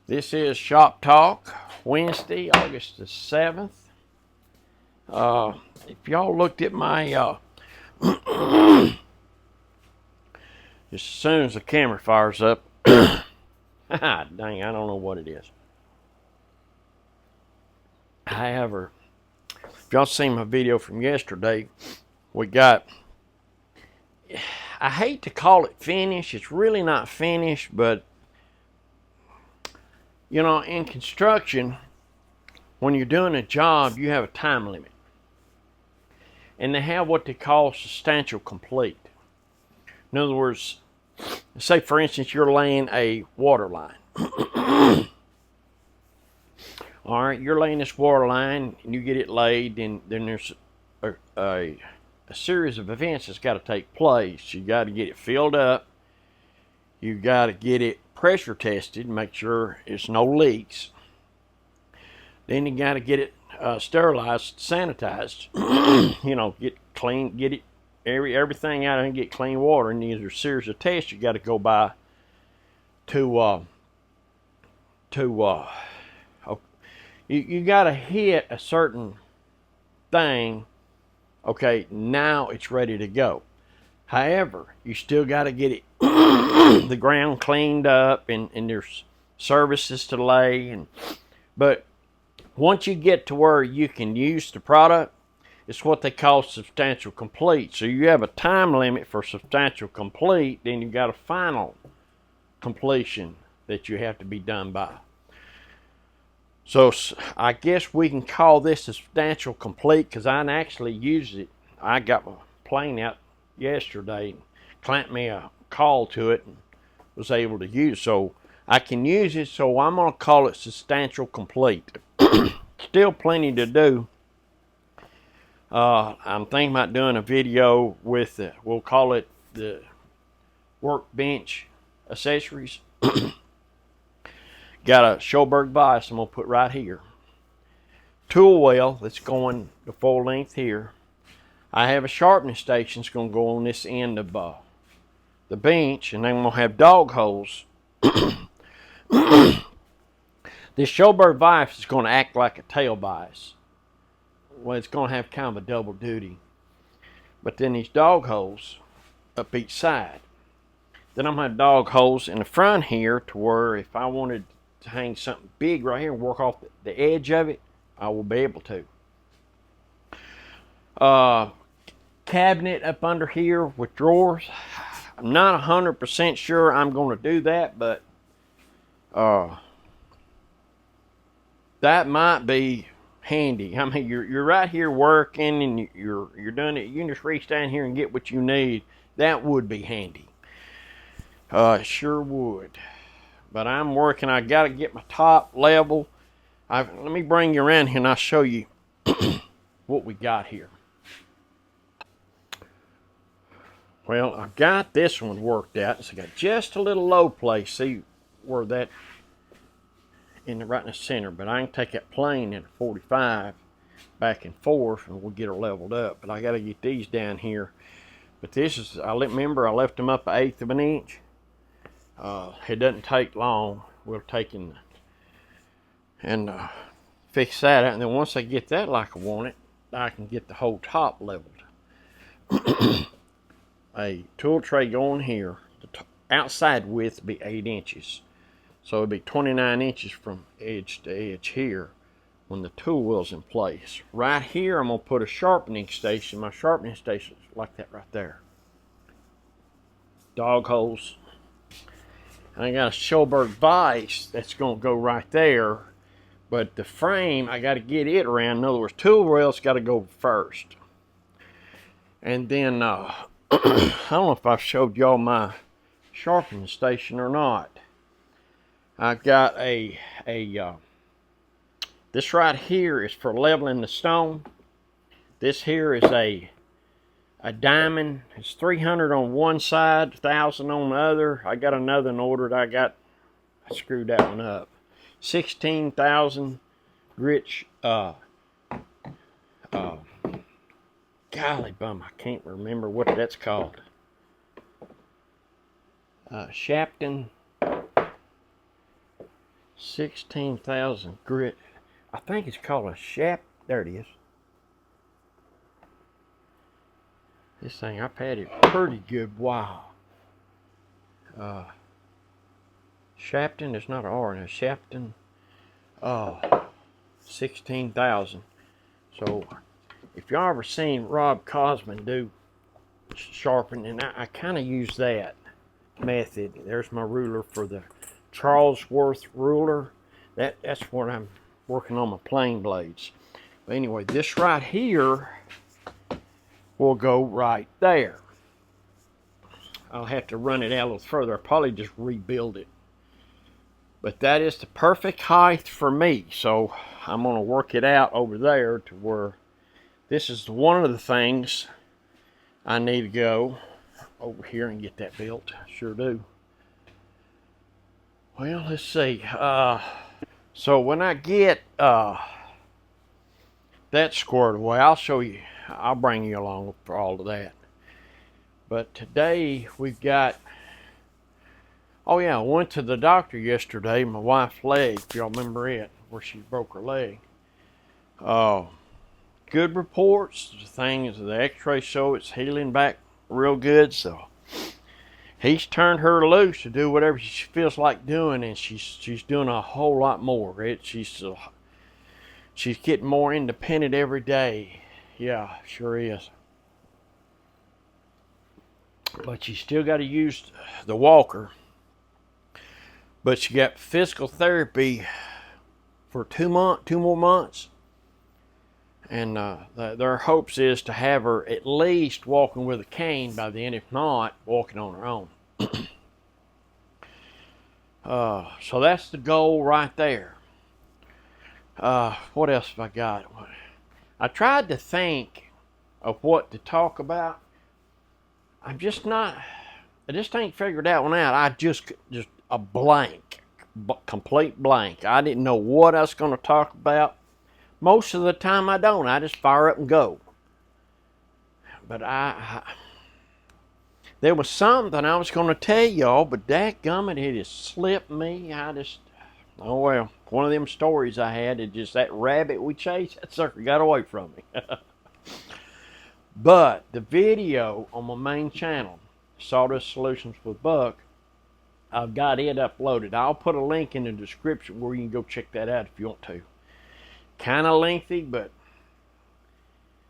This is Shop Talk, Wednesday, August the 7th. If y'all looked at my, just as soon as the camera fires up, dang, I don't know what it is. However, if y'all seen my video from yesterday, we got, I hate to call it finished, it's really not finished, but you know, in construction, when you're doing a job, you have a time limit. And they have what they call substantial complete. In other words, say for instance, you're laying a water line. All right, you're laying this water line and you get it laid, and then there's a series of events that's got to take place. You got to get it filled up. You got to get it pressure tested, make sure there's no leaks. Then you got to get it sterilized, sanitized. You know, get clean, get it everything out and get clean water. And there's a series of tests you got to go by you got to hit a certain thing. Okay, now it's ready to go. However, you still got to get it the ground cleaned up, and there's services to lay, but once you get to where you can use the product, it's what they call substantial complete. So you have a time limit for substantial complete, then you got a final completion that you have to be done by. So I guess we can call this substantial complete because I actually used it. I got my plane out yesterday, clamped me a call to it, and was able to use it. So I can use it, so I'm going to call it substantial complete. Still plenty to do. I'm thinking about doing a video with, we'll call it the Workbench accessories. Got a Schoberg vise I'm going to put right here. Tool well that's going the full length here. I have a sharpening station that's going to go on this end of the bench, and then I'm going to have dog holes. This Schoberg vise is going to act like a tail vise. Well, it's going to have kind of a double duty. But then these dog holes up each side. Then I'm going to have dog holes in the front here to where if I wanted to hang something big right here and work off the edge of it, I will be able to. Cabinet up under here with drawers. I'm not 100% sure I'm going to do that, but that might be handy. I mean, you're right here working and you're doing it. You can just reach down here and get what you need. That would be handy. Sure would. But I'm working. I got to get my top level. Let me bring you around here and I'll show you what we got here. Well, I got this one worked out. So I got just a little low place. See where that right in the center. But I can take that plane in a 45 back and forth and we'll get her leveled up. But I got to get these down here. But this is, remember I left them up 1/8 of an inch. It doesn't take long. We'll take and fix that out. And then once I get that like I want it, I can get the whole top leveled. A tool tray going here. The outside width will be 8 inches. So it'll be 29 inches from edge to edge here when the tool wheel's in place. Right here, I'm going to put a sharpening station. My sharpening station is like that right there. Dog holes. I got a Schoberg vise that's going to go right there. But the frame, I got to get it around. In other words, tool rail's got to go first. And then, I don't know if I showed y'all my sharpening station or not. I've got this right here is for leveling the stone. This here is a diamond. It's 300 on one side, 1,000 on the other. I got another one ordered. I screwed that one up. 16,000 rich, golly bum, I can't remember what that's called. Shapton 16,000 grit. I think it's called a shaft. There it is. This thing, I've had it pretty good while. Shafton, it's not an R in it. Shafton, 16,000. So, if y'all ever seen Rob Cosman do sharpening, I kind of use that method. There's my ruler for the Charlesworth ruler. That's what I'm working on my plane blades. But anyway, this right here will go right there. I'll have to run it out a little further. I'll probably just rebuild it. But that is the perfect height for me. So I'm going to work it out over there to where this is one of the things I need to go over here and get that built. Sure do. Well, let's see. So when I get that squared away, I'll show you. I'll bring you along for all of that. But today we've got, oh yeah, I went to the doctor yesterday, my wife's leg, if y'all remember it, where she broke her leg. Good reports. The thing is, the x-ray show it's healing back real good, so he's turned her loose to do whatever she feels like doing, and she's doing a whole lot more. She's getting more independent every day. Yeah, sure is. But you still got to use the walker. But she got physical therapy for 2 more months. And their hopes is to have her at least walking with a cane by then, if not, walking on her own. So that's the goal right there. What else have I got? I tried to think of what to talk about. I just ain't figured that one out. I just a blank, complete blank. I didn't know what I was going to talk about. Most of the time I don't. I just fire up and go. But there was something I was going to tell y'all, but dadgummit, it has slipped me. Oh well, one of them stories I had, it just that rabbit we chased, that sucker got away from me. But the video on my main channel, Sawdust Solutions with Buck, I've got it uploaded. I'll put a link in the description where you can go check that out if you want to. Kind of lengthy, but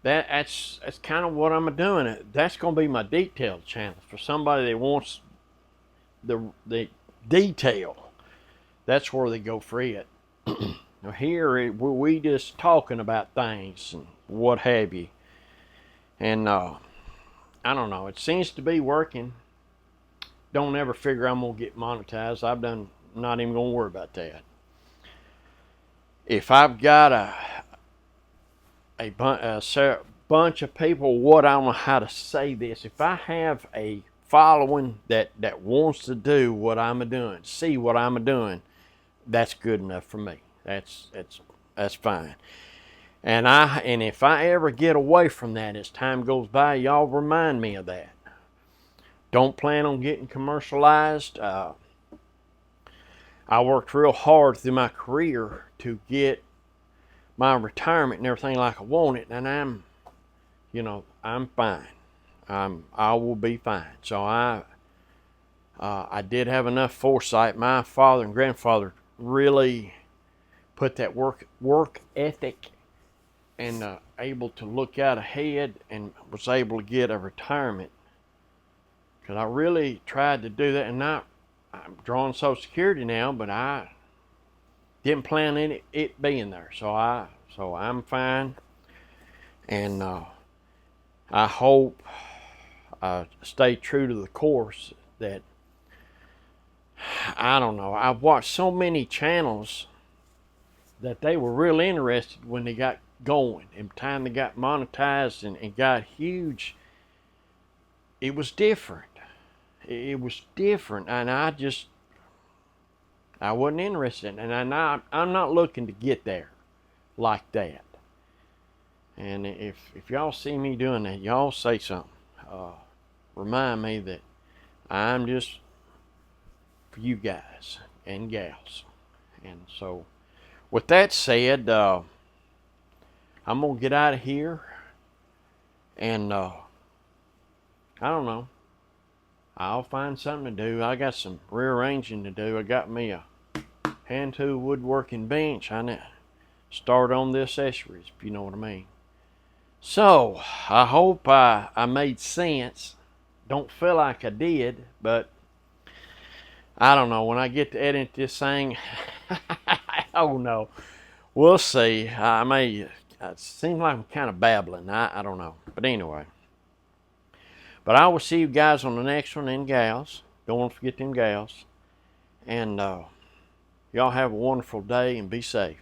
that's kind of what I'm doing. That's going to be my detailed channel for somebody that wants the detail. That's where they go for it. Now here we just talking about things and what have you. And I don't know, it seems to be working. Don't ever figure I'm gonna get monetized. Not even gonna worry about that. If I've got a bunch of people, I don't know how to say this. If I have a following that wants to do what I'm doing, see what I'm doing, that's good enough for me. That's fine. And if I ever get away from that as time goes by, y'all remind me of that. Don't plan on getting commercialized. I worked real hard through my career to get my retirement and everything like I wanted, and I'm fine. I will be fine. So I did have enough foresight. My father and grandfather really put that work ethic and able to look out ahead, and was able to get a retirement. Because I really tried to do that, and I'm drawing Social Security now, but I didn't plan it being there. So I'm fine, and I hope I stay true to the course. That I don't know. I've watched so many channels that they were real interested when they got going, and time they got monetized and got huge. It was different. It was different, and I wasn't interested, and I'm not looking to get there like that. And if y'all see me doing that, y'all say something. Remind me that I'm just for you guys and gals. And so, with that said, I'm gonna get out of here, and I don't know. I'll find something to do. I got some rearranging to do. I got me a hand tool woodworking bench. I need to start on the accessories, if you know what I mean. So, I hope I made sense. Don't feel like I did, but I don't know. When I get to edit this thing, oh no. We'll see. I may, it seems like I'm kind of babbling. I don't know. But anyway. But I will see you guys on the next one, and gals. Don't want to forget them gals. And y'all have a wonderful day and be safe.